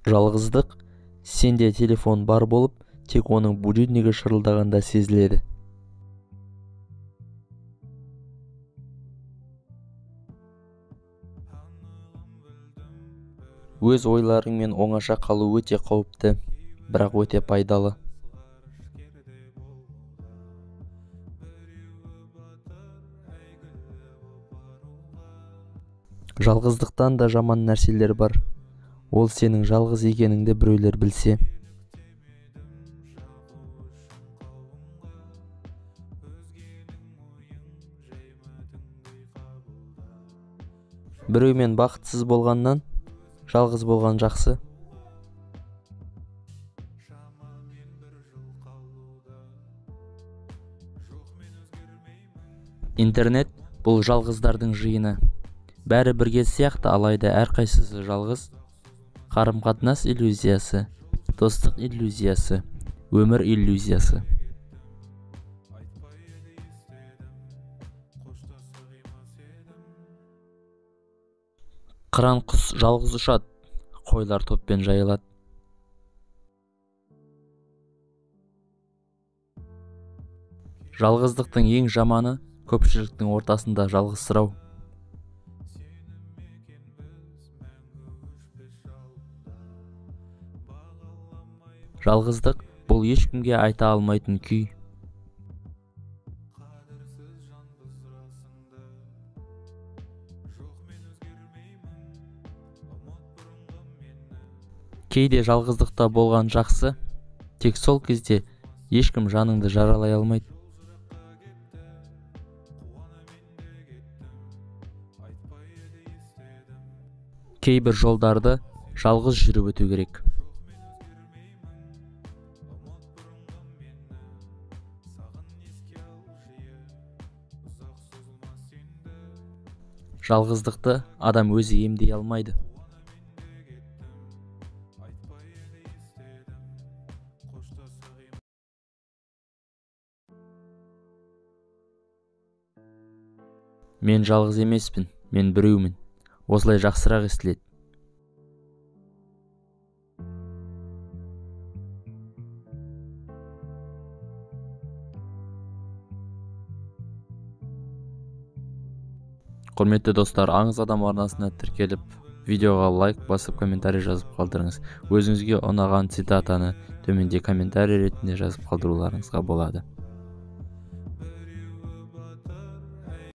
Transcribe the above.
Жалғыздық сенде телефон бар болып, тек оның будильнигі шырылдағанда сезіледі. Өз ойларыңмен оңаша қалу өте қауіпті, бірақ өте пайдалы. Жалғыздықтан да жаман нәрселер бар. Ол сенің жалғыз екеніңді біреулер білсе. Біреумен бақытсыз болғаннан, жалғыз болған жақсы. Интернет бұл жалғыздардың жиыны. Бәрі бірге сияқты, алайда әрқайсысы жалғыз. Қарым-қатынас иллюзиясы, достық иллюзиясы, өмір иллюзиясы. Қыран құс жалғыз ұшады, қойлар топпен жайылады. Жалғыздықтың ең жаманы көпшіліктің ортасында жалғызсырау. Жалғыздық бұл ешкімге айта алмайтын күй. Кейде жалғыздықта болған жақсы, тек сол кезде ешкім жаныңды жаралай алмайды. Кейбір жолдарды жалғыз жүріп өту керек. Жалғыздықты адам өзі емдей алмайды. Мен жалғыз емеспін, мен біреумін. Осылай жақсырақ естіледі. Құрметті достар, аңыз адам арнасына тіркеліп, видеоға лайк басып, комментарий жазып қалдырыңыз. Өзіңізге ұнаған цитатаны төменде комментарий ретінде жазып қалдыруларыңызға болады.